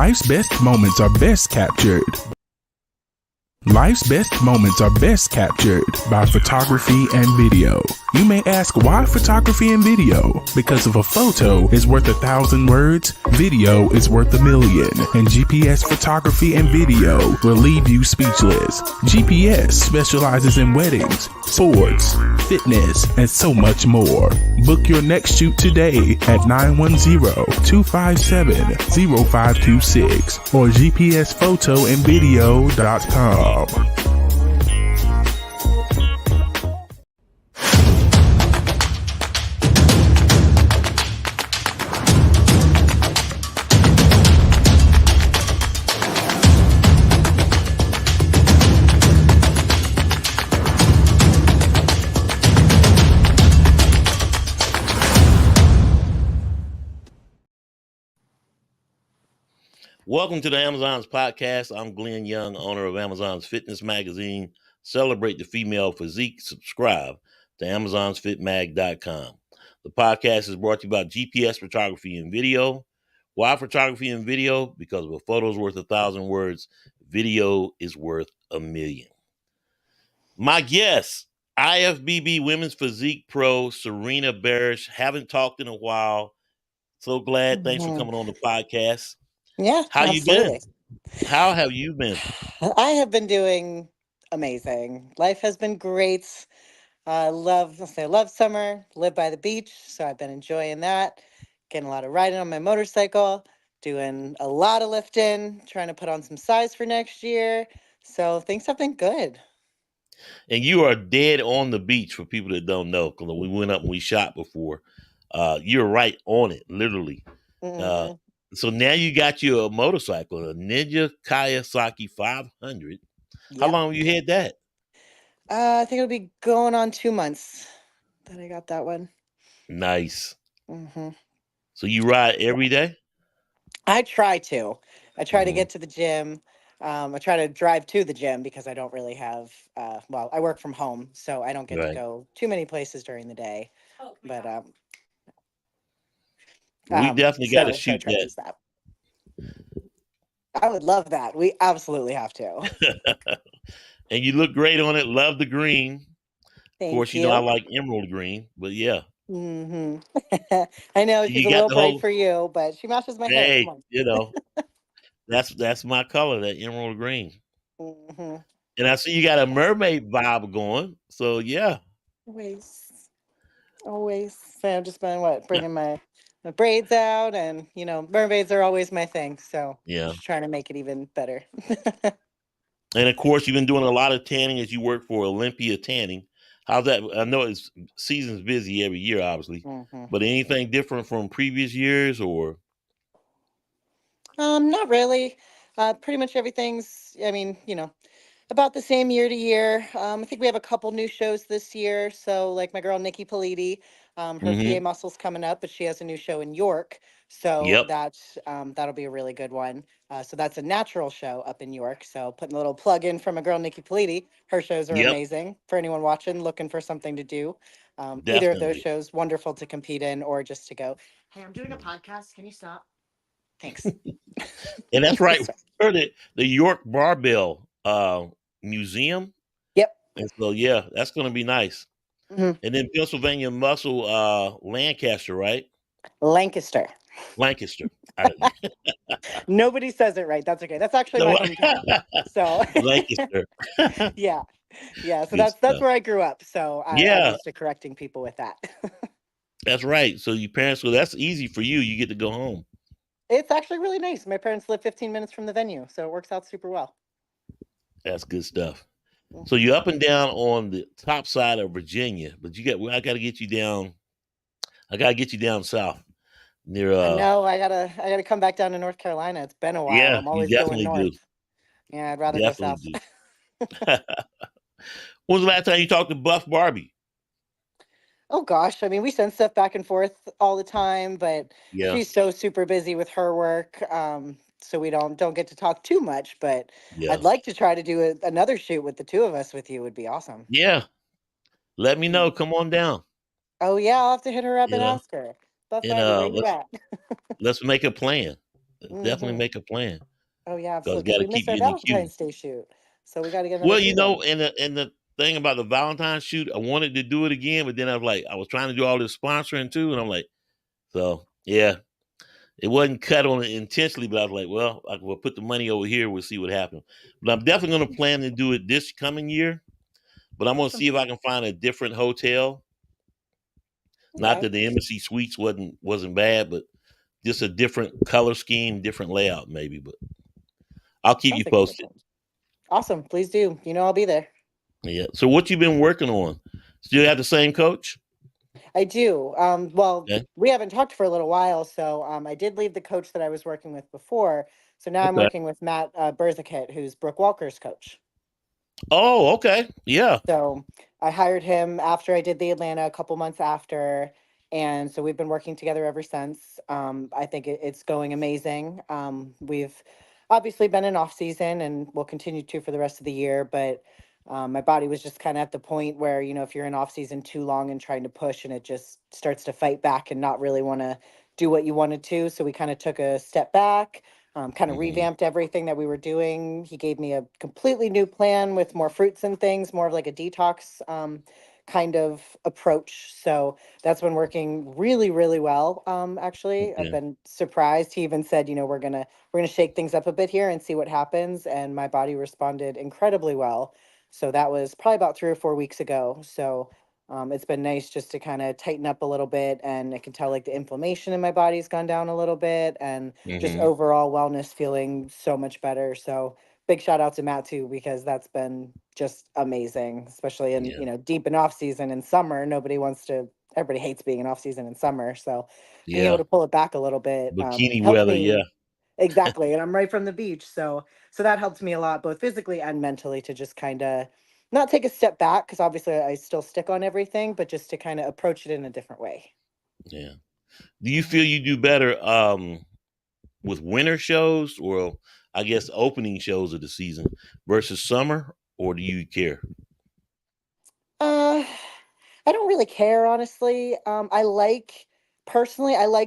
Life's best moments are best captured. Life's best moments are best captured by photography and video. You may ask, why photography and video? Because if a photo is worth 1,000 words, video is worth 1,000,000. And GPS photography and video will leave you speechless. GPS specializes in weddings, sports, fitness, and so much more. Book your next shoot today at 910-257-0526 or gpsphotoandvideo.com. Welcome to the Amazon's podcast. I'm Glenn Young, owner of Amazon's Fitness Magazine. Celebrate the female physique. Subscribe to AmazonsFitMag.com. The podcast is brought to you by GPS Photography and Video. Why photography and video? Because if a photo is worth 1,000 words, video is worth 1,000,000. My guest, IFBB Women's Physique Pro, Sarena Berish. Haven't talked in a while. So glad. Thanks for coming on the podcast. Yeah, How absolutely. you been? How have you been? I have been doing amazing. Life has been great. I love summer, live by the beach, so I've been enjoying that. Getting a lot of riding on my motorcycle, doing a lot of lifting, trying to put on some size for next year. So things have been good. And you are dead on the beach for people that don't know, because we went up and we shot before. You're right on it, literally. Mhm. So now you got your motorcycle, a Ninja Kawasaki 500. How Yep. long have you had that? I think it'll be going on 2 months that I got that one. Nice. hmm So you ride every day? I try to. I try to Mhm. get to the gym. I try to drive to the gym because I don't really have, well, I work from home, so I don't get to Right. go too many places during the day. But We definitely got to so I shoot try to that. use that. I would love that. We absolutely have to. And you look great on it. Love the green. Of Thank course, you know I you. like emerald green, but yeah. hmm I know she's You a got little the bright whole, for you, but she matches my hair. Come hey, on. that's my color, that emerald green. hmm And I see you got a mermaid vibe going. So yeah. Always. So I've just been bringing my braids out, and mermaids are always my thing. So Yeah. just trying to make it even better. And of course, you've been doing a lot of tanning as you work for Olympia Tanning. How's that? I know it's season's busy every year, obviously, hmm but anything different from previous years or? Not really. Pretty much everything's. I mean, about the same year to year. I think we have a couple new shows this year. So, like my girl Nikki Politi, her PA Mm-hmm. muscle's coming up, but she has a new show in York. So Yep. that'll be a really good one. So that's a natural show up in York. So putting a little plug in for my girl Nikki Politi. Her shows are Yep. amazing for anyone watching, looking for something to do. Either of those Definitely. shows, wonderful to compete in, or just to go. Hey, I'm doing a podcast. Can you stop? Thanks. And that's right. We heard it, the York Barbell Museum. Yep. And so yeah, that's gonna be nice. hmm And then Pennsylvania Muscle Lancaster, right? Lancaster. Lancaster. I, Nobody says it right. That's okay. That's actually no, my hometown. So Lancaster. yeah. Yeah. So Good that's stuff. where I grew up. So I'm Yeah, used to correcting people with that. that's right. So your parents, so that's easy for you. You get to go home. It's actually really nice. My parents live 15 minutes from the venue, so it works out super well. That's good stuff. So Mhm. you're up and down on the top side of Virginia, but I gotta get you down. I gotta get you down south near I know I gotta come back down to North Carolina. It's been a while. yeah, I'm you always going definitely do. north. Yeah, I'd rather go Definitely south. do. When was the last time you talked to Buff Barbie? Oh gosh, I mean, we send stuff back and forth all the time, but Yeah, she's so super busy with her work, so we don't get to talk too much. But yeah, I'd like to try to do another shoot with the two of us with you. Would be awesome. yeah. Let me know. Mhm. Come on down. Oh yeah, I'll have to hit her up You and know, ask her. Buff and Barbie, where you let's at? let's make a plan. Definitely Hmm. make a plan Oh yeah, because absolutely. got Because to we keep missed our you in the queue. Valentine's Day shoot, so we got to get another Well, shoot in. and the thing about the Valentine's shoot, I wanted to do it again, but then I was like, I was trying to do all this sponsoring too, and I'm like, so yeah, it wasn't cut on it intentionally, but I was like, well, I will put the money over here. We'll see what happens. But I'm definitely going to plan to do it this coming year. But I'm going to Awesome. see if I can find a different hotel. Not Okay, that the Embassy Suites wasn't bad, but just a different color scheme, different layout, maybe. But I'll keep sounds you like a good posted. one. Awesome. Please do. You know I'll be there. Yeah. So what you been working on? Still have the same coach? I do. Well, Yeah. we haven't talked for a little while, so I did leave the coach that I was working with before. So now I'm Okay. working with Matt Berzakit, who's Brooke Walker's coach. Oh, okay. Yeah. So I hired him after I did the Atlanta a couple months after. And so we've been working together ever since. I think it's going amazing. We've obviously been in off season and we'll continue to for the rest of the year. But my body was just kind of at the point where, if you're in off season too long and trying to push and it just starts to fight back and not really want to do what you wanted to. So we kind of took a step back, kind of Hmm. revamped everything that we were doing. He gave me a completely new plan with more fruits and things, more of like a detox kind of approach. So that's been working really, really well. Actually, I've Yeah. been surprised. He even said, we're gonna shake things up a bit here and see what happens. And my body responded incredibly well. So that was probably about 3 or 4 weeks ago. So it's been nice just to kind of tighten up a little bit, and I can tell like the inflammation in my body's gone down a little bit, and just Hmm. overall wellness feeling so much better. So big shout out to Matt too, because that's been just amazing, especially in, Yeah. deep in off season in summer. Everybody hates being in off season in summer. So being able Yeah. to pull it back a little bit Bikini helps weather. Yeah. me. Exactly. And I'm right from the beach. So that helped me a lot, both physically and mentally, to just kind of not take a step back, because obviously I still stick on everything, but just to kind of approach it in a different way. Yeah. Do you feel Mhm. you do better with winter shows, or I guess opening shows of the season versus summer, or do you care? Uh, I don't really care, honestly. I like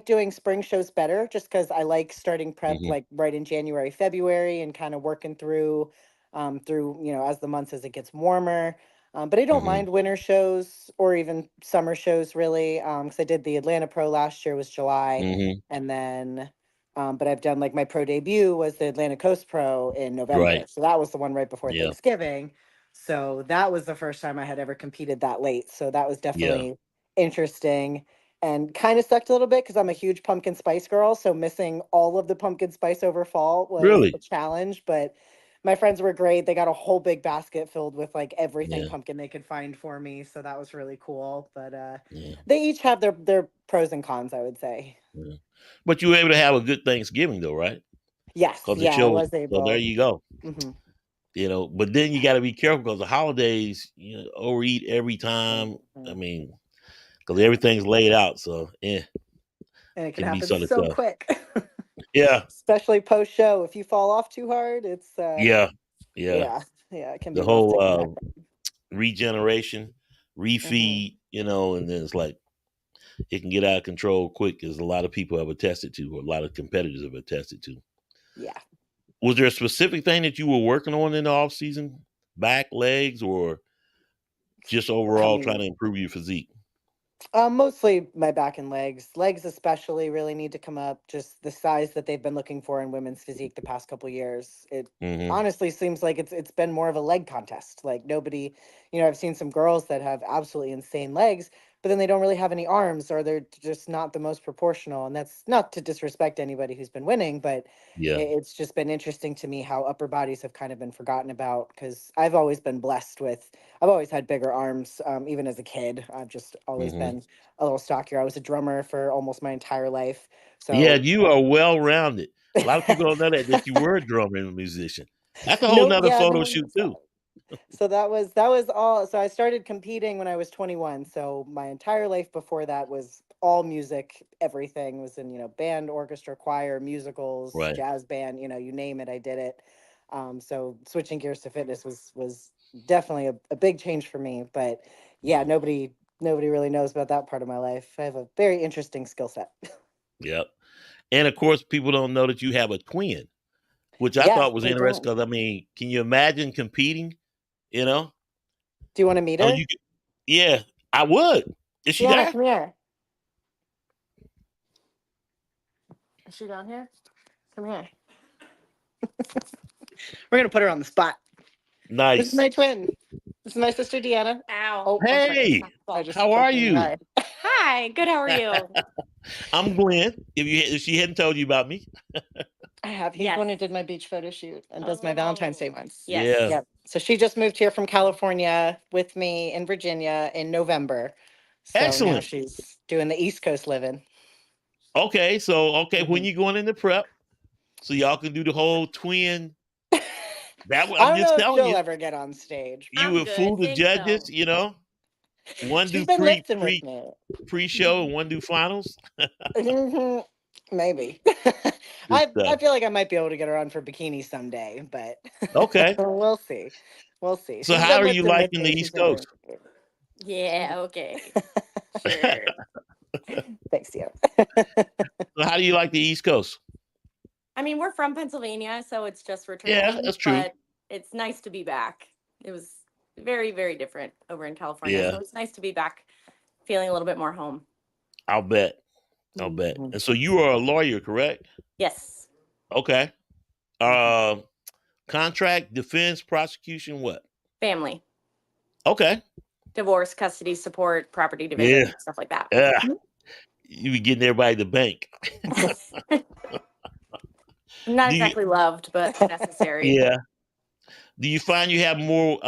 doing spring shows better, just because I like starting prep Hmm. like right in January, February, and kind of working through, as the months as it gets warmer. But I don't Hmm. mind winter shows or even summer shows really, because I did the Atlanta Pro last year was July, Hmm. and then, but I've done like my pro debut was the Atlanta Coast Pro in November, Right. so that was the one right before Yeah. Thanksgiving. So that was the first time I had ever competed that late. So that was Yeah. definitely interesting and kind of sucked a little bit because I'm a huge pumpkin spice girl. So missing all of the pumpkin spice over fall was a Really. challenge. But my friends were great. They got a whole big basket filled with like everything Yeah. pumpkin they could find for me. So that was really cool. But Yeah. they each have their pros and cons, I would say. Yeah. But you were able to have a good Thanksgiving though, right? Yes, Because the yeah, I show was was so there able. you go. Hmm. But then you got to be careful because the holidays, overeat every time. I And mean, because everything's laid out, so it can can be happen sort of so tough. quick. Yeah. Especially post show. If you fall off too hard, it's Yeah. Yeah. yeah, yeah, it can The be rough to whole come back. regeneration, Hmm. refeed, and then it's like it can get out of control quick, as a lot of people have attested to, or a lot of competitors have attested to. Yeah. Was there a specific thing that you were working on in the off season, back, legs, or just I overall trying mean, to improve your physique? mostly my back and legs. Legs especially really need to come up. Just the size that they've been looking for in women's physique the past couple years. It Hmm. honestly seems like it's been more of a leg contest. Like nobody, I've seen some girls that have absolutely insane legs, but then they don't really have any arms, or they're just not the most proportional. And that's not to disrespect anybody who's been winning, but Yeah. it's just been interesting to me how upper bodies have kind of been forgotten about, because I've always been blessed with. I've always had bigger arms, even as a kid. I've just always Hmm. been a little stockier. I was a drummer for almost my entire life. Yeah, So, you are well rounded. A lot of people don't know that you were a drummer and a musician. That's a whole nope, nother yeah, no photo one shoot knows too. that. So that was all. So I started competing when I was 21. So my entire life before that was all music. Everything was in, band, orchestra, choir, musicals, Right. jazz band, you name it, I did it. So switching gears to fitness was definitely a big change for me. But yeah, Yeah. nobody really knows about that part of my life. I have a very interesting skill set. Yep. And of course, people don't know that you have a twin, which I Yeah, thought was they interesting don't. because I mean, can you imagine competing? You know, Do you want to meet oh, her? you, yeah, I would. Is she Deanna, there? come here. Is she down here? Come here. We're gonna put her on the spot. This is Nice. my twin. This is my sister Deanna. Ow. Oh, I'm sorry. Hey, I just how are clicked in your you? eye. Hi, good. How are you? I'm Glenn. If she hadn't told you about me, I have. He's the one who did my beach photo shoot and does my Valentine's Day ones. Yes. yeah, Yep. So she just moved here from California with me in Virginia in November. So now excellent. she's doing the East Coast living. Okay, when you going into prep, so y'all can do the whole twin. That I I'm don't just know if telling she'll you, ever get on stage. you I'm would fool good. the Think judges. so. You know, one She's do been lifting with pre show and one do finals. me. Maybe. Good I stuff. feel like I might be able to get her on for bikini someday, but Okay, we'll see. We'll see. so She's how been are you lifting with liking the me. She's East been doing Coast? great. Yeah, okay. Sure. Thanks, you. So how do you like the East Coast? I mean, we're from Pennsylvania, so it's just Yeah, returning, that's true. but it's nice to be back. It was very, very different over in California, Yeah, so it's nice to be back feeling a little bit more home. I'll bet. I'll bet. Mhm. And so you are a lawyer, correct? Yes. Okay. Mhm. Um, contract, defense, prosecution, what? Family, Okay. divorce, custody support, property Yeah. division, stuff like that. Yeah. You be getting everybody to bank. Not Do you? exactly loved, but necessary. Yeah. Do you find you have more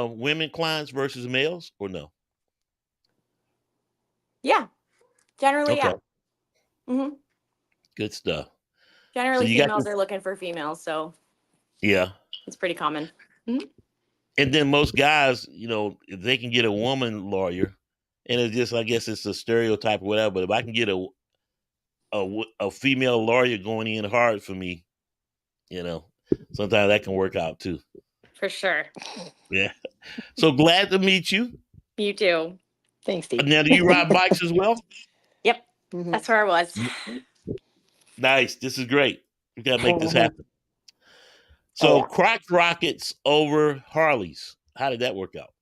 women clients versus males, or no? Yeah. Generally, Okay. yeah. hmm Good stuff. So Generally, you got females this. are looking for females, so Yeah. it's pretty common. And then most guys, if they can get a woman lawyer, and it's just, I guess it's a stereotype or whatever. But if I can get a female lawyer going in hard for me, you know, sometimes that can work out too. For sure. Yeah. So glad to meet you. You too. Thanks, Steve. Now, do you ride bikes as well? Yep. Mhm. That's where I was. Nice. This is great. We gotta make this Mhm. happen. Oh, So yeah. crotch rockets over Harleys. How did that work out?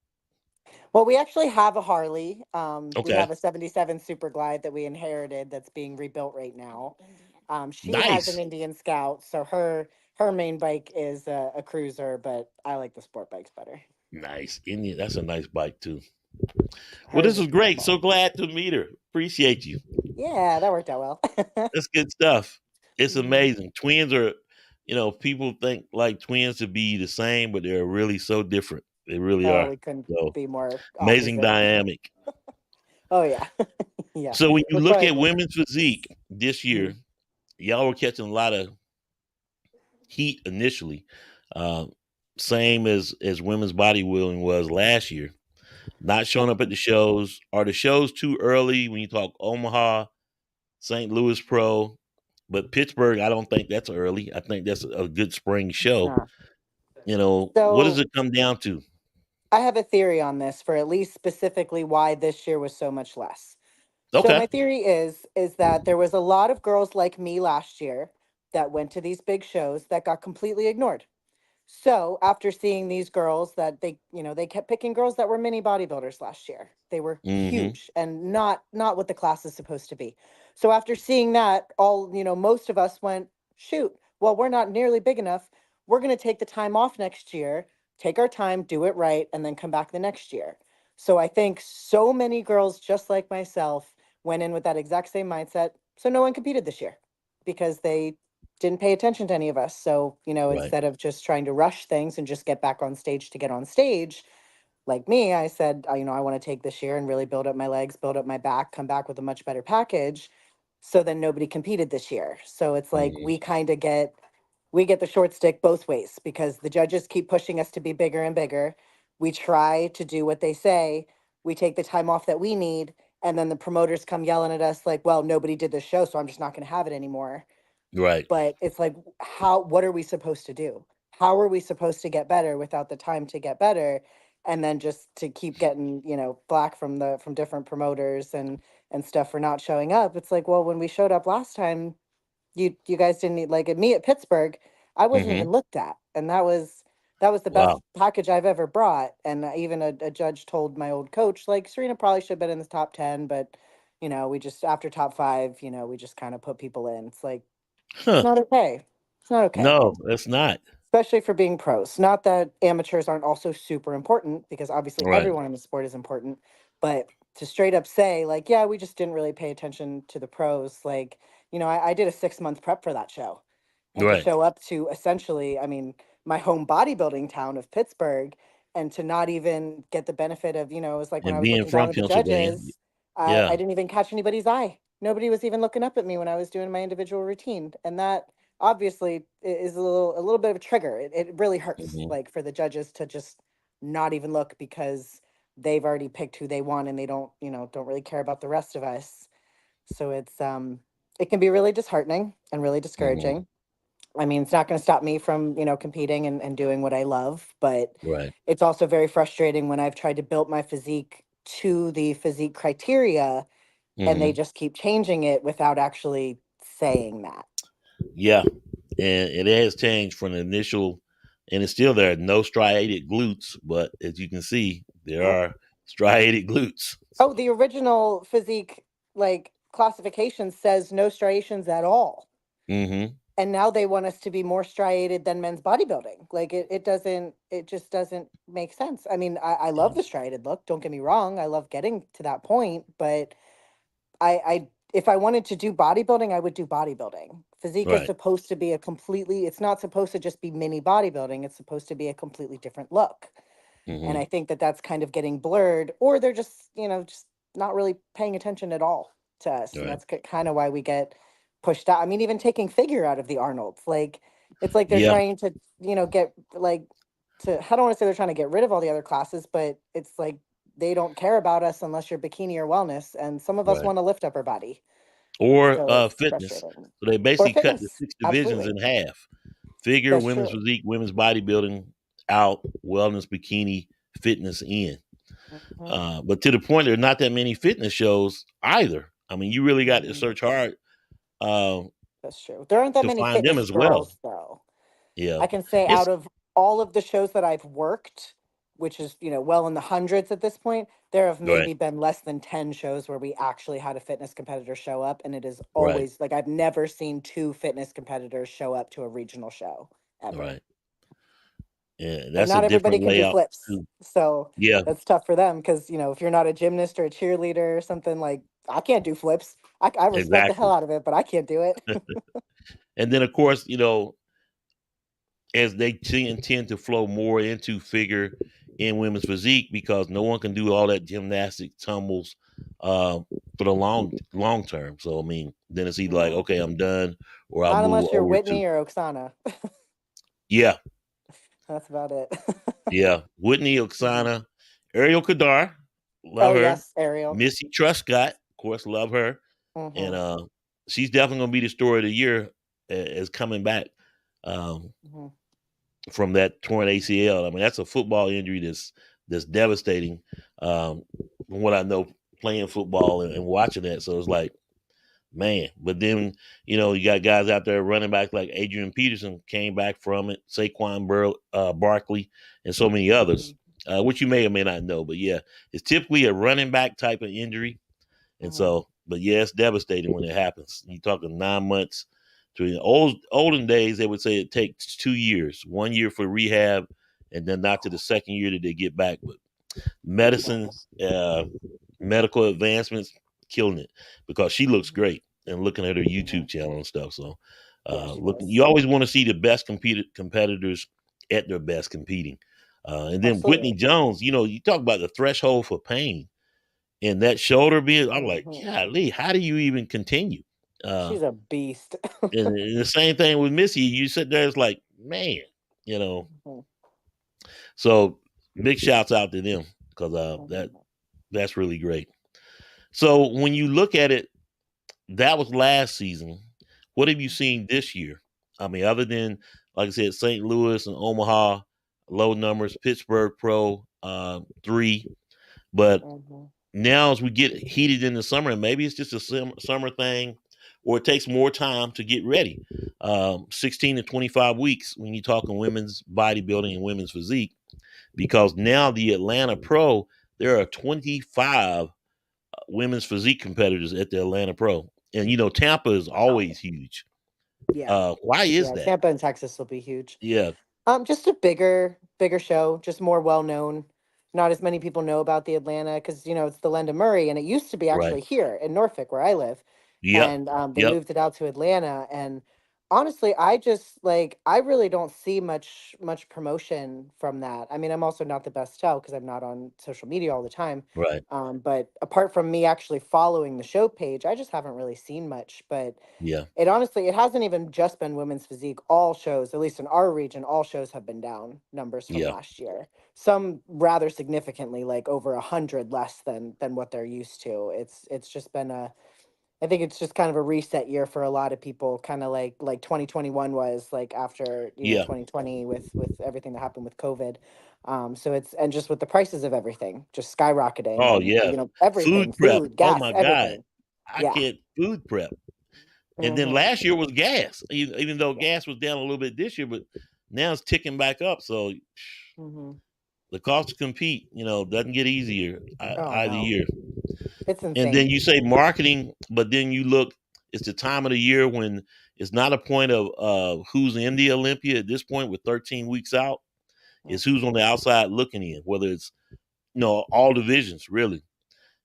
Well, we actually have a Harley. We Okay. have a 77 Super Glide that we inherited that's being rebuilt right now. She has an Nice. Indian Scout, so her main bike is a cruiser, but I like the sport bikes better. Nice. Indian. That's a nice bike too. Well, Hers this is was great. beautiful. So glad to meet her. Appreciate you. Yeah, that worked out well. That's good stuff. It's Mhm. amazing. Twins are, people think like twins to be the same, but they're really so different. They really Oh, are. we couldn't So be more amazing opposite. dynamic. Oh yeah, yeah. So when you We're look probably at women's physique this year, Mhm. y'all were catching a lot of heat initially. Uh, same as women's bodybuilding was last year. Not showing up at the shows. Are the shows too early when you talk Omaha, St. Louis Pro? But Pittsburgh, I don't think that's early. I think that's a good spring It's show. not. What does So it come down to? I have a theory on this for at least specifically why this year was so much less. So Okay. my theory is that there was a lot of girls like me last year that went to these big shows that got completely ignored. So after seeing these girls that they kept picking girls that were mini bodybuilders last year. They were Mm-hmm. huge and not what the class is supposed to be. So after seeing that, most of us went, shoot, well, we're not nearly big enough. We're going to take the time off next year, take our time, do it right, and then come back the next year. So I think so many girls just like myself went in with that exact same mindset. So no one competed this year because they didn't pay attention to any of us. So, Right. instead of just trying to rush things and just get back on stage to get on stage, like me, I said, I want to take this year and really build up my legs, build up my back, come back with a much better package. So then nobody competed this year. So it's like Mhm. we get the short stick both ways because the judges keep pushing us to be bigger and bigger. We try to do what they say. We take the time off that we need. And then the promoters come yelling at us like, well, nobody did this show, so I'm just not going to have it anymore. Right. But it's like, what are we supposed to do? How are we supposed to get better without the time to get better? And then just to keep getting, black from different promoters and stuff for not showing up. It's like, well, when we showed up last time, You guys didn't need, like, at me at Pittsburgh, I wasn't Mm-hmm. even looked at, and that was the Wow. best package I've ever brought. And even a judge told my old coach, like, Serena probably should have been in the top 10, but we just, after top 5, we just kind of put people in. It's like, it's Huh. not okay. It's not okay, No, that's not. especially for being pros. Not that amateurs aren't also super important, because obviously Right. everyone in the sport is important, but to straight up say, like, yeah, we just didn't really pay attention to the pros. Like, I did a 6-month prep for that show, and to Right. show up to, essentially, I mean, my home bodybuilding town of Pittsburgh, and to not even get the benefit of, it was like when I And was being looking down from at the Pennsylvania. judges, I, Yeah. I didn't even catch anybody's eye. Nobody was even looking up at me when I was doing my individual routine. And that obviously is a little bit of a trigger. It really hurts, Mm-hmm. like, for the judges to just not even look, because they've already picked who they want, and they don't really care about the rest of us. So it can be really disheartening and really Mm-hmm. discouraging. I mean, it's not going to stop me from, competing and doing what I love, but Right. it's also very frustrating when I've tried to build my physique to the physique criteria, and they Mm-hmm. just keep changing it without actually saying that. Yeah. And it has changed from the initial, and it's still there. No striated glutes, but as you can see, there Yep. are striated glutes. Oh, the original physique, like, classification says no striations at all. Mm-hmm. And now they want us to be more striated than men's bodybuilding. Like, it just doesn't make sense. I mean, I love the striated look. Don't get me wrong. I love getting to that point, but if I wanted to do bodybuilding, I would do bodybuilding. Physique is Right. supposed to be it's not supposed to just be mini bodybuilding. It's supposed to be a completely different look. And Mm-hmm. I think that that's kind of getting blurred, or they're just, just not really paying attention at all to us. And Right. that's kind of why we get pushed out. I mean, even taking figure out of the Arnolds, like, it's like they're Yeah. trying to, get, like, I don't want to say they're trying to get rid of all the other classes, but it's like they don't care about us unless you're bikini or wellness. And some of us Right. want to lift upper body. Or So it's fitness. frustrating. So they Or basically cut the fitness. 6 divisions Absolutely. in half: figure, That's women's true. physique, women's bodybuilding out, wellness, bikini, fitness in. Mhm. But to the point, there are not that many fitness shows either. I mean, you really got to Mhm. search hard uh, That's true. There aren't that to many find them fitness as well. girls, though. Yeah, I can say, it's out of all of the shows that I've worked, which is, well in the hundreds at this point, there have right, maybe been less than 10 shows where we actually had a fitness competitor show up. And it is right, always like, I've never seen 2 fitness competitors show up to a regional show ever. right. Yeah, And that's a not everybody different can do layout flips. too. So Yeah, that's tough for them, because, if you're not a gymnast or a cheerleader or something, like, I can't do flips. I respect the hell exactly. out of it, but I can't do it. And then of course, as they tend to flow more into figure in women's physique because no one can do all that gymnastic tumbles uh, for the long term. So I mean, then it's either like, Mhm. okay, I'm done, or I'll Not move unless you're over to Whitney or Oksana. yeah, That's about it. yeah, Whitney Mhm. Oksana, Ariel Kadar, love Oh, her, yes, Ariel. Missy Truscott, of course, love her, and Hmm. she's definitely gonna be the story of the year as coming back. Um, Hmm. from that torn ACL. I mean, that's a football injury that's devastating. From what I know, playing football and watching that, so it's like, man. But then you got guys out there running back like Adrian Peterson came back from it, Saquon Barkley, and so many others, which you may or may not know. But yeah, it's typically a running back type of injury, and Hmm. so, but yeah, it's devastating when it happens. You're talking 9 months. To the olden days, they would say it takes 2 years, 1 year for rehab, and then not to the second year that they get back. But medicine, uh, medical advancements, killing it because she looks great. And looking at her Hmm. YouTube channel and stuff, so Yeah, she look, does. you always want to see the best competitors at their best competing. And then Whitney Absolutely. Jones, you talk about the threshold for pain and that shoulder being, I'm like, Hmm. golly, how do you even continue? Uh, She's a beast. and the same thing with Missy. You sit there, it's like, man, you know. Mhm. So big shouts out to them because Mhm. that's really great. So when you look at it, that was last season. What have you seen this year? I mean, other than like I said, St. Louis and Omaha, low numbers, Pittsburgh Pro 3, but Mhm. now as we get heated in the summer, and maybe it's just a summer thing or it takes more time to get ready. 16 to 25 weeks when you're talking women's bodybuilding and women's physique, because now the Atlanta Pro, there are 25 women's physique competitors at the Atlanta Pro. And, Tampa is always huge. Yeah. Why is Yeah. that? Tampa and Texas will be huge. Yeah. Just a bigger show, just more well known. Not as many people know about the Atlanta because it's the Linda Murray, and it used to be Right. actually here in Norfolk where I live, Yep. and they Yep. moved it out to Atlanta. And honestly, I really don't see much promotion from that. I mean, I'm also not the best tell because I'm not on social media all the time. Right. But apart from me actually following the show page, I just haven't really seen much. But Yeah. it hasn't even just been women's physique. All shows, at least in our region, all shows have been down numbers from Yeah. last year. Some rather significantly, like over 100 less than what they're used to. It's just been I think it's just kind of a reset year for a lot of people, kind of like 2021 was, like after Yeah. 2020 with everything that happened with COVID. So and just with the prices of everything just skyrocketing, Oh, and yeah. everything, Food prep. food, Oh, gas, my God. everything. I Yeah. can't food prep. And then Hmm. last year was gas, even though Yeah. gas was down a little bit this year, but now it's ticking back up. So Hmm. the cost to compete, doesn't get easier Oh either no, year. it's And then insane. you say marketing, but then you look, it's the time of the year when it's not a point of who's in the Olympia at this point with 13 weeks out. It's who's on the outside looking in, whether it's, all divisions really.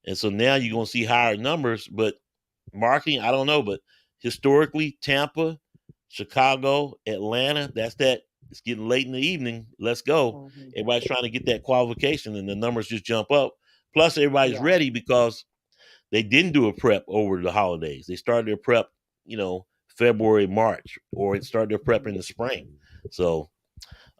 And so now you're going to see higher numbers, but marketing, I don't know, but historically, Tampa, Chicago, Atlanta, it's getting late in the evening. Let's go. Mhm. Everybody's trying to get that qualification, and the numbers just jump up. Plus, everybody's Yeah. ready because they didn't do a prep over the holidays. They started their prep, February, March, or it started their prep in the spring. So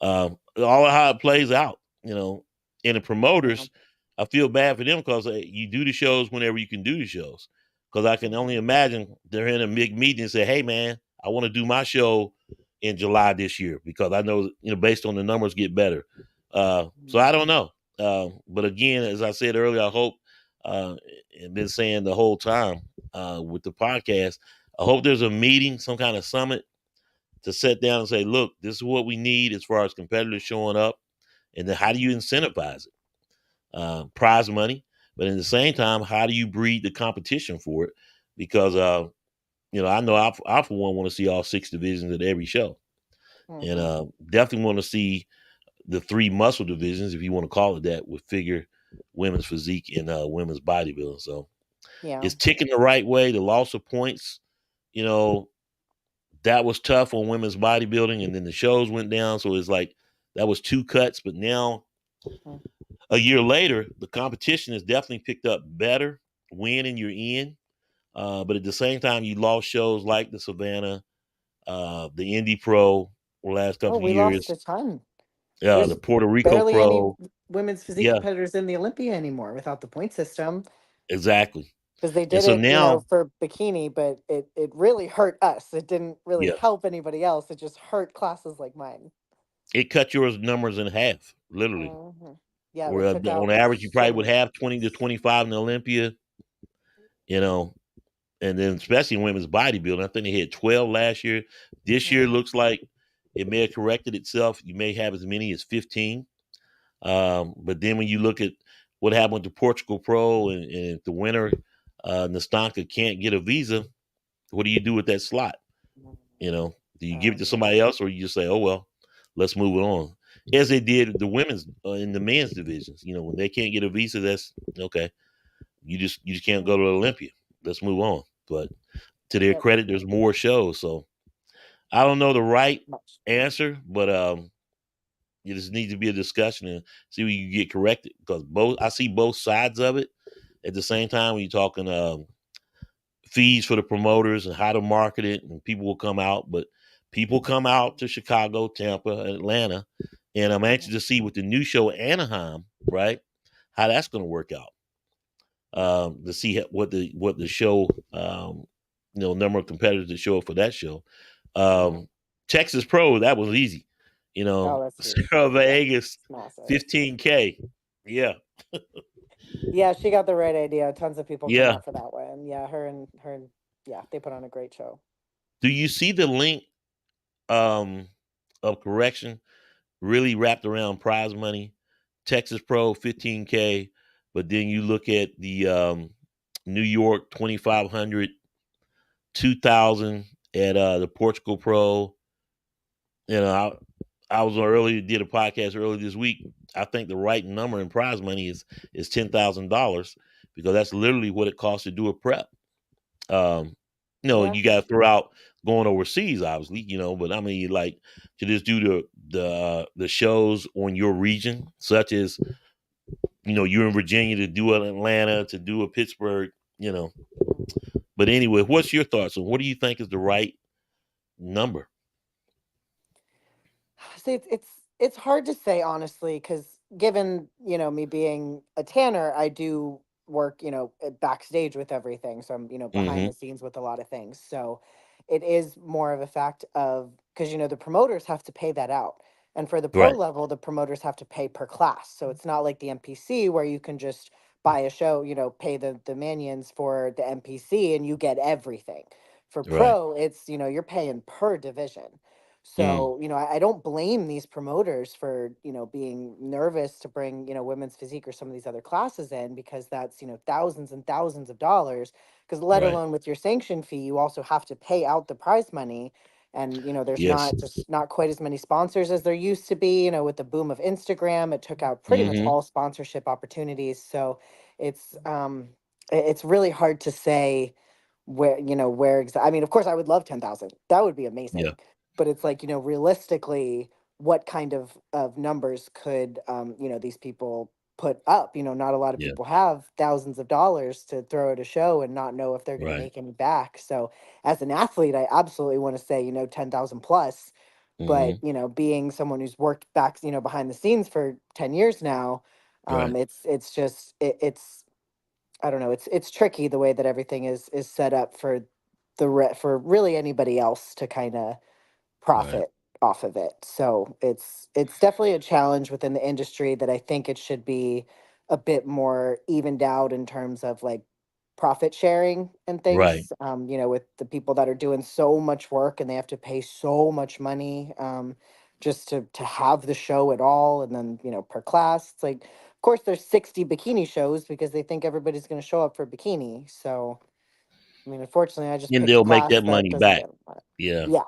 all of how it plays out, and the Yeah. promoters, I feel bad for them because you do the shows whenever you can do the shows. Because I can only Mhm. imagine they're in a big meeting and say, "Hey, man, I want to do my show in July this year because I know, based on the numbers, get better." So I don't know. But again, as I said earlier, I hope, and been saying the whole time with the podcast, I hope there's a meeting, some kind of summit to sit down and say, look, this is what we need as far as competitors showing up. And then how do you incentivize it? Prize money. But at the same time, how do you breed the competition for it? Because, I know I for one, want to see all 6 divisions at every show. And Mhm. definitely want to see the 3 muscle divisions, if you want to call it that, with figure, women's physique, and women's bodybuilding. So Yeah. it's ticking the right way. The loss of points, you know, that was tough on women's bodybuilding, and then the shows went down. So it's like that was 2 cuts. But now, Mhm. a year later, the competition has definitely picked up better. Win and you're in. But at the same time, you lost shows like the Savannah, the Indy Pro the last Oh, couple of we lost years, a ton. the There's Puerto Rico barely any Pro. women's physique Yeah, competitors in the Olympia anymore without the point system, exactly. because they And did so it, now, for bikini, but it really hurt us. It didn't really yeah, help anybody else. It just hurt classes like mine. it cut your numbers in half, literally. Hmm. Yeah, Where it took on out average, you so probably would many have 20 to athletes. 25 in the Olympia, you know, and then especially in women's bodybuilding. I think they had 12 last year. This year Hmm. looks like it may have corrected itself. You may have as many as 15. But then when you look at what happened with the Portugal Pro, and the winner, Nastanka, can't get a visa, what do you do with that slot? Do you give it to Yeah. somebody else, or you just say, oh, well, let's move it on? As they did the women's in the men's divisions. When they can't get a visa, that's okay. You just can't go to Olympia. Let's move on. But to their Yep. credit, there's more shows. So I don't know the right Much. answer, but it just needs to be a discussion and see where you get corrected, because I see both sides of it at the same time when you're talking fees for the promoters and how to market it, and people will come out, but people come out to Chicago, Tampa, Atlanta, and I'm anxious to see with the new show Anaheim, right, how that's going to work out. To see what the show, number of competitors that show up for that show. Mhm. Texas Pro, that was easy. Oh, that's huge. Sarah Yeah, Vegas, it's massive. 15K. Yeah, Yeah, she got the right idea. Tons of people came yeah, out for that one. Yeah, her and yeah, they put on a great show. Do you see the link of correction really wrapped around prize money? Texas Pro 15K, but then you look at the New York 2,500, 2,000 at the Portugal Pro. I was did a podcast earlier this week. I think the right number in prize money is $10,000 because that's literally what it costs to do a prep. Yeah. You got to throw out going overseas, obviously, but I mean, like to just do the shows on your region, such as you're in Virginia, to do an Atlanta, to do a Pittsburgh, But anyway, what's your thoughts on what do you think is the right number? See, it's hard to say honestly, because given me being a tanner, I do work backstage with everything, so I'm behind Mm-hmm. the scenes with a lot of things. So it is more of a fact of, because the promoters have to pay that out, and for the pro Right. level, the promoters have to pay per class. So it's not like the MPC where you can just buy a show, pay the manions for the MPC and you get everything. For Right. pro, it's you're paying per division. Mm. So, I don't blame these promoters for, being nervous to bring, women's physique or some of these other classes in, because that's, thousands and thousands of dollars. Because let Right. alone with your sanction fee, you also have to pay out the prize money. And, there's Yes. not quite as many sponsors as there used to be, with the boom of Instagram, it took out pretty much Mm-hmm. all sponsorship opportunities. So it's, it's really hard to say where exactly. I mean, of course I would love 10,000. That would be Yeah. amazing. But it's like, realistically, what kind of numbers could these people put up? Not a lot of Yeah. people have thousands of dollars to throw at a show and not know if they're going to Right. make any back. So as an athlete, I absolutely want to say, 10,000 plus. But, Mm-hmm. being someone who's worked back, behind the scenes for 10 years now, Right. it's just it's I don't know. It's tricky the way that everything is set up for for really anybody else to kind of Right. profit off of it. So it's definitely a challenge within the industry that I think it should be a bit more evened out in terms of like profit sharing and Right. things. With the people that are doing so much work and they have to pay so much money, just to have the show at all, and then per class, it's like, of course there's 60 bikini shows because they think everybody's going to show up for bikini. So I mean, unfortunately, I just And picked a they'll make class that that money doesn't back. get a lot. Yeah. Yeah,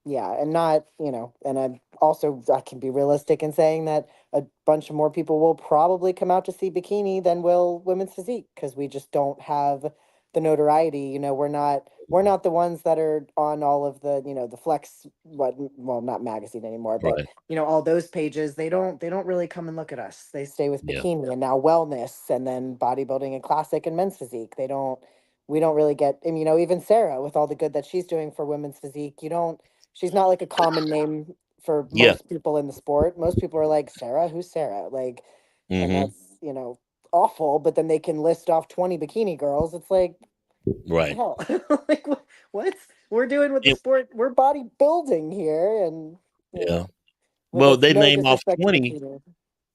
yeah, and not, and I can be realistic in saying that a bunch of more people will probably come out to see bikini than will women's physique, because we just don't have the notoriety. We're not the ones that are on all of the, the Flex, well, not magazine anymore, but Right. all those pages. They don't really come and look at us. They stay with Yeah. bikini and now wellness and then bodybuilding and classic and men's physique. We don't really get, and even Sarah, with all the good that she's doing for women's physique, she's not like a common name for Yeah. most people in the sport. Most people are like, Sarah, who's Sarah? Like, and Mm-hmm. that's, awful. But then they can list off 20 bikini girls. It's like, what the Right. hell? Like, what? We're doing with the It- sport. We're bodybuilding here. And, you yeah. know, Well, it's they no name off disrespect to 20. bikini.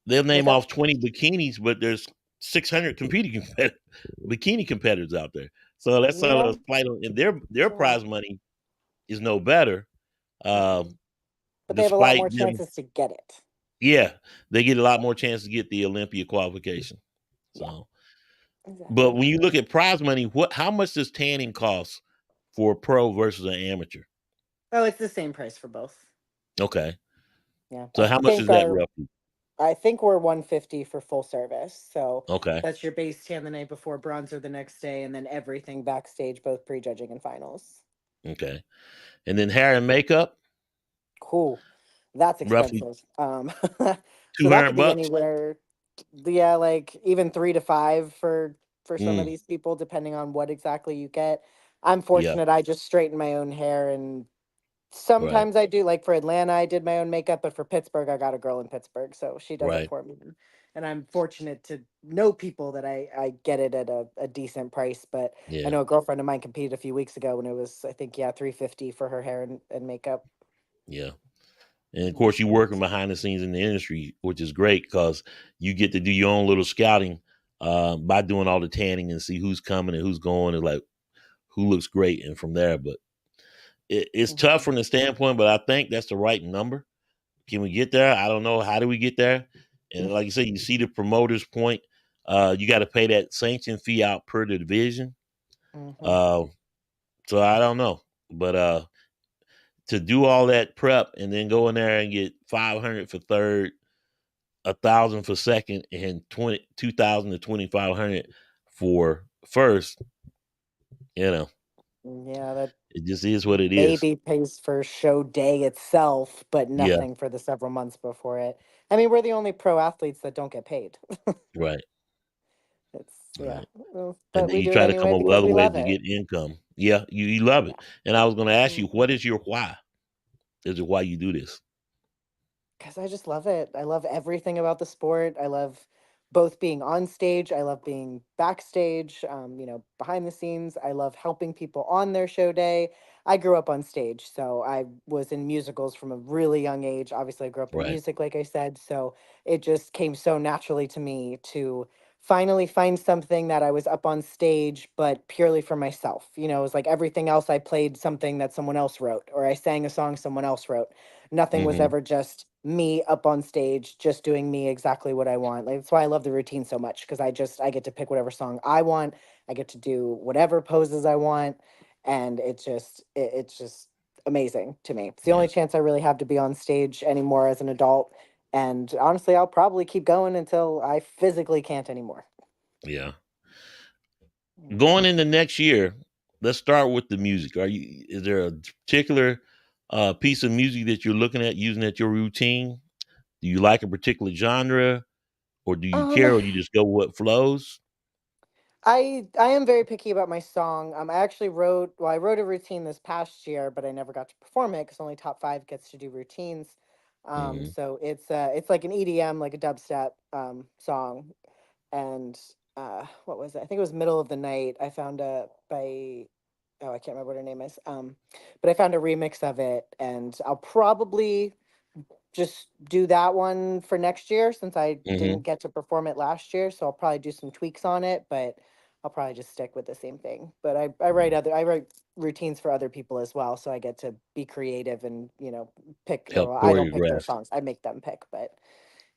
They'll What's name that? off 20 bikinis, but there's 600 bikini competitors out there. So that's sort Yeah. of a fight on, and their Yeah. prize money is no better. Mm-mm. But they have a lot Despite more them, chances to get it. yeah, they get a lot more chance to get the Olympia qualification. Yeah, So, but exactly. when you look at prize money, how much does tanning cost for a pro versus an amateur? Oh, it's the same price for both. Okay, Yeah. so how much is that roughly? I think we're 150 for full service. So Okay, that's your base tan the night before, bronzer the next day, and then everything backstage, both prejudging and finals. okay, and then hair and makeup, Cool. That's roughly expensive. So two that could hundred be bucks. anywhere, yeah, like even 3 to 5 for some of Mm, these people, depending on what exactly you get. I'm yeah, fortunate, I just straighten my own hair, and right, sometimes I do, like for Atlanta, I did my own makeup, but for Pittsburgh, I got a girl in Pittsburgh, so she does it right, for me. And I'm fortunate to know people that I get it at a decent price. But I yeah, know a girlfriend of mine competed a few weeks ago when it was, I think, yeah, 350 for her hair and makeup. yeah. And of Yeah. course, you're working behind the scenes in the industry, which is great because you get to do your own little scouting by doing all the tanning and see who's coming and who's going and like who looks great, and from there. But it's tough Mhm. from the standpoint, but I think that's the right number. Can we get there? I don't know. How do we get there? And like you said, you see the promoter's point. You got to pay that sanction fee out per the division. Mhm. Uh, so I don't know, but to do all that prep and then go in there and get 500 for third, 1,000 for second, and 2,000 to 2,500 for first, you know, Yeah, that it just is what it is. maybe pays for show day itself, but Yeah, nothing for the several months before it. I mean, we're the only pro athletes that don't get paid. right, It's yeah, right. well, And but then we you do it try to come anyway up with because other we ways love to it. get income. Yeah, you love it. Yeah. And I was going to ask you, Mm. what is your why? Is it why you do this? Because I just love it. I love everything about the sport. I love both being on stage. I love being backstage, behind the scenes. I love helping people on their show day. I grew up on stage, so I was in musicals from a really young age. Obviously, I grew up in Right. music, like I said. So it just came so naturally to me to finally find something that I was up on stage, but purely for myself. It was like everything else I played something that someone else wrote, or I sang a song someone else wrote. Nothing was Mm-hmm. ever just me up on stage, just doing me exactly what I want. Like, that's why I love the routine so much, because I get to pick whatever song I want. I get to do whatever poses I want, and it's just amazing to me. It's the Yeah. only chance I really have to be on stage anymore as an adult. And honestly, I'll probably keep going until I physically can't anymore. Yeah. Mm. Going into next year, let's start with the music. Is there a particular piece of music that you're looking at using at your routine? Do you like a particular genre, or do you Um, care, or you just go what flows? I am very picky about my song. I actually I wrote a routine this past year, but I never got to perform it because only top five gets to do routines. Mm-hmm. So it's like an EDM, like a dubstep song. And what was it? I think it was Middle of the Night. I found a by oh, I can't remember what her name is. But I found a remix of it, and I'll probably just do that one for next year since I Mm-hmm. didn't get to perform it last year. So I'll probably do some tweaks on it, but I'll probably just stick with the same thing. But I write routines for other people as well, so I get to be creative and pick. Help Well, I don't pick their choreograph. songs; I make them pick. But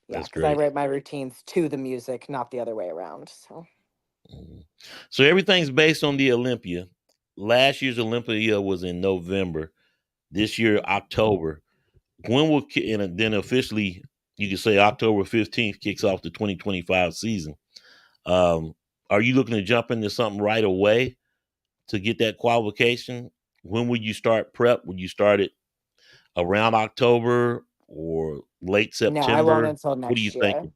yeah, That's because I great. write my routines to the music, not the other way around. So Mhm. So everything's based on the Olympia. Last year's Olympia was in November. This year, October. When will and then officially you can say October 15th kicks off the 2025 season. Um, are you looking to jump into something right away to get that qualification? When would you start prep? Would you start it around October or late no, I won't September? until What are you next year, thinking?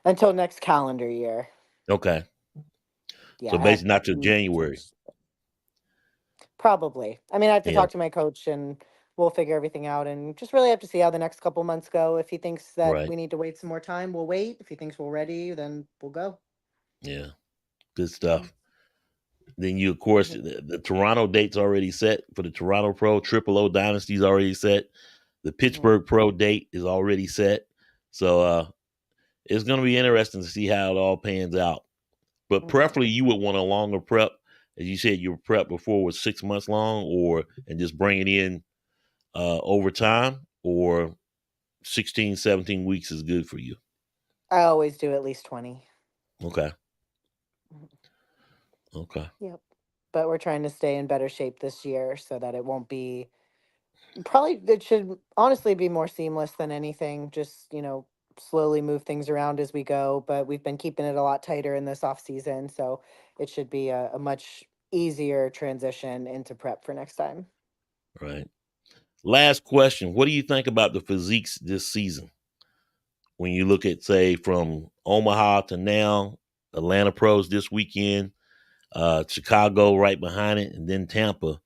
until next calendar year. Okay, Yeah, so I have basically not till nothing. January. Probably. I mean, I have to Yeah, talk to my coach and we'll figure everything out and just really have to see how the next couple months go. If he thinks that right. we need to wait some more time, we'll wait. If he thinks we're ready, then we'll go. Yeah, good Mm. stuff. Then you, of course, Mhm. the Toronto date's already set for the Toronto Pro. Triple O Dynasty's already set. The Mhm. Pittsburgh Pro date is already set. So it's going to be interesting to see how it all pans out. But Mhm. preferably, you would want a longer prep. As you said, your prep before was 6 months long, or and just bring it in over time, or 16, 17 weeks is good for you. I always do at least 20. Okay. Mhm. Okay. Yep. But we're trying to stay in better shape this year so that it won't be probably it should honestly be more seamless than anything. Just, slowly move things around as we go. But we've been keeping it a lot tighter in this off season. So it should be a much easier transition into prep for next time. Right. Last question. What do you think about the physiques this season? When you look at, say, from Omaha to now, Atlanta Pros this weekend, Chicago right behind it, and then Tampa.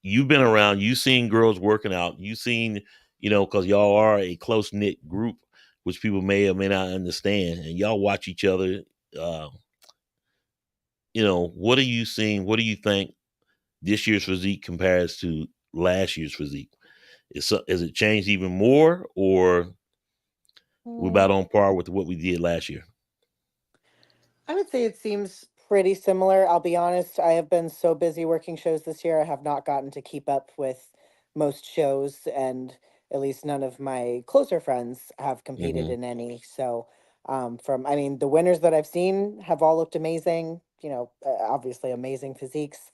You've been around, you've seen girls working out, you've seen, because y'all are a close knit group, which people may or may not understand, and y'all watch each other. Uh, what are you seeing? What do you think this year's physique compares to last year's physique? Is it changed even more, or we're Mm, about on par with what we did last year? I would say it seems pretty similar. I'll be honest, I have been so busy working shows this year, I have not gotten to keep up with most shows, and at least none of my closer friends have competed Hmm. in any. So, I mean, the winners that I've seen have all looked amazing, obviously amazing physiques.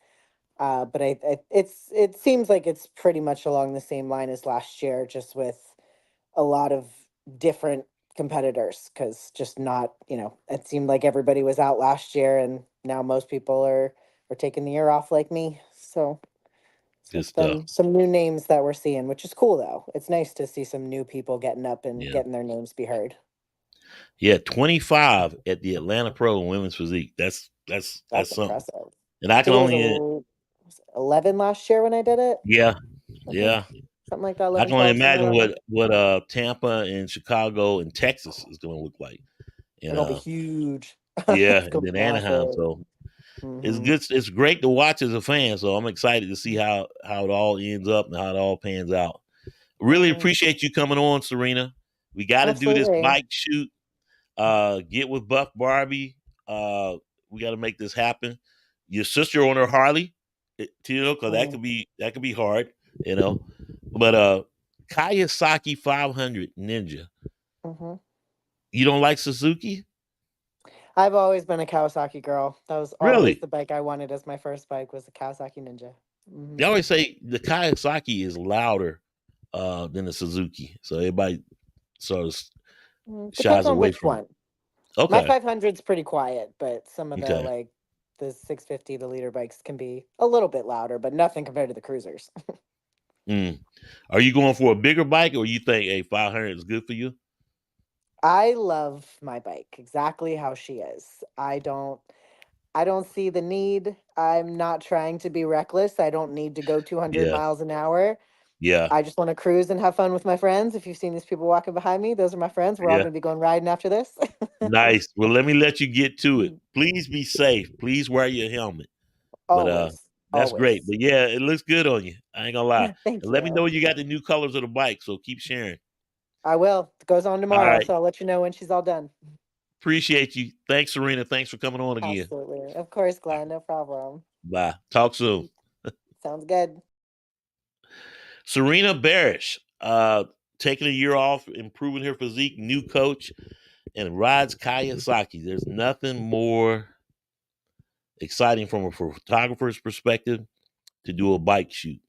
But it seems like it's pretty much along the same line as last year, just with a lot of different competitors, because just not, it seemed like everybody was out last year, and now most people are taking the year off like me. So Good it's stuff. been some new names that we're seeing, which is cool though. It's nice to see some new people getting up and Yeah. getting their names be heard. Yeah. 25 at the Atlanta Pro in women's physique. That's That's something. impressive. And I I can think it was, only, was it 11 last year when I did it. yeah, I think yeah. something like that, I 11, can only 12, somewhere imagine around there. what Tampa and Chicago and Texas is going to look like. And It'll be huge. yeah, It's and gonna then be Anaheim. massive. So it's Hmm. good. It's great to watch as a fan. So I'm excited to see how it all ends up and how it all pans out. Really Hmm. appreciate you coming on, Sarena. We got to do this Absolutely. bike shoot. Get with Buff Barbie. We got to make this happen. Your sister on her Harley, because Mm. that could be hard, you know. But Kawasaki 500 Ninja. Hmm. You don't like Suzuki? I've always been a Kawasaki girl. That was always Really? the bike I wanted as my first bike, was the Kawasaki Ninja. Hmm. They always say the Kawasaki is louder than the Suzuki, so everybody sort of Depends shies on away which from it. one. My Okay, 500's pretty quiet, but some of the okay. like the 650, the leader bikes can be a little bit louder, but nothing compared to the cruisers. Mm. Are you going for a bigger bike, or you think a 500 is good for you? I love my bike exactly how she is. I don't see the need. I'm not trying to be reckless. I don't need to go 200 Yeah, miles an hour. yeah, I just want to cruise and have fun with my friends. If you've seen these people walking behind me, those are my friends. We're all yeah. going to be going riding after this. Nice. Well, let me let you get to it. Please be safe. Please wear your helmet. But Always, that's great. always. But yeah, it looks good on you. I ain't gonna lie. Thank And let me know you. when you got the new colors of the bike. So keep sharing. I will. It goes on All tomorrow, right. so I'll let you know when she's all done. Appreciate you. Thanks, Serena. Thanks for coming on again. Absolutely. Of course, Glenn. No problem. Bye. Talk soon. Sounds good. Sarena Berish, taking a year off, improving her physique, new coach, and rides Kawasaki. There's nothing more exciting from a photographer's perspective to do a bike shoot.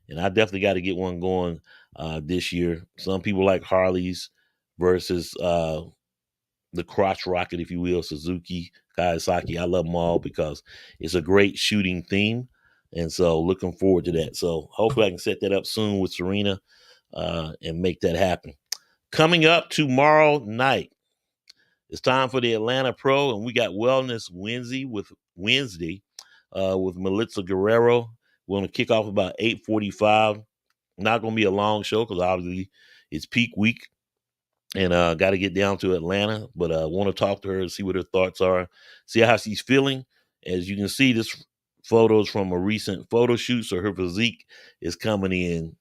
And I definitely got to get one going this year. Some people like Harleys versus the crotch rocket, if you will, Suzuki, Kawasaki. I love them all because it's a great shooting theme. And so looking forward to that. So hopefully I can set that up soon with Sarena and make that happen. Coming up tomorrow night, it's time for the Atlanta Pro, and we got Wellness Wednesday with Melissa Guerrero. We're going to kick off about 8:45. Not going to be a long show because obviously it's peak week, and got to get down to Atlanta. But I want to talk to her and see what her thoughts are, see how she's feeling. As you can see, this photos from a recent photo shoot, so her physique is coming in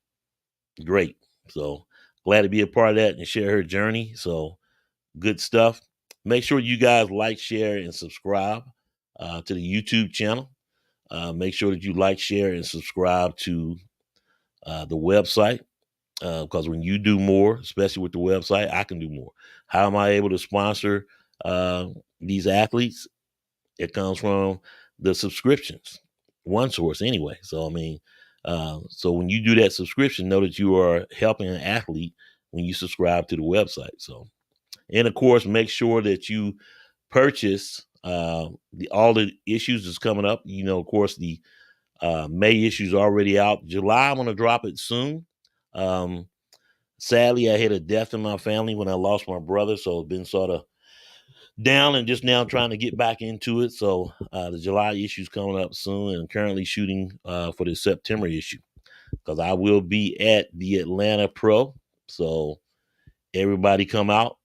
great. So glad to be a part of that and share her journey. So good stuff. Make sure you guys like, share, and subscribe to the YouTube channel. Make sure that you like, share, and subscribe to the website, because when you do more, especially with the website, I can do more. How am I able to sponsor these athletes? It comes from the subscriptions, one source anyway. So I mean, so when you do that subscription, know that you are helping an athlete when you subscribe to the website. So, and of course, make sure that you purchase all the issues that's coming up. You know, of course, the May issue is already out. July, I'm going to drop it soon. Sadly, I had a death in my family when I lost my brother, so it's been sort of down and just now trying to get back into it. So the July issue is coming up soon, and currently shooting for the September issue because I will be at the Atlanta Pro. So everybody come out.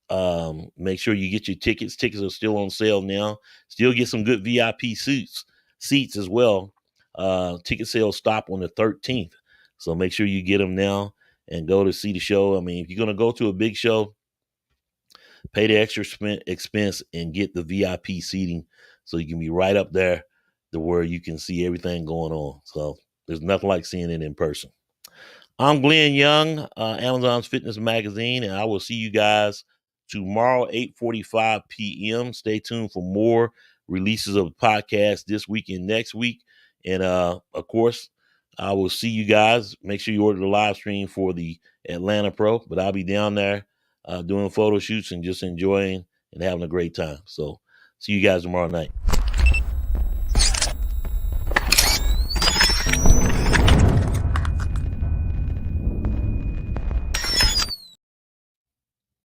Make sure you get your tickets. Tickets are still on sale now. Still get some good VIP seats as well. Ticket sales stop on the 13th. So make sure you get them now and go to see the show. I mean, if you're going to go to a big show, pay the extra expense and get the VIP seating so you can be right up there to where you can see everything going on. So there's nothing like seeing it in person. I'm Glenn Young, Amazon's Fitness Magazine, and I will see you guys tomorrow, 8:45 p.m. Stay tuned for more releases of the podcast this week and next week. And of course, I will see you guys. Make sure you order the live stream for the Atlanta Pro, but I'll be down there doing photo shoots and just enjoying and having a great time. So see you guys tomorrow night.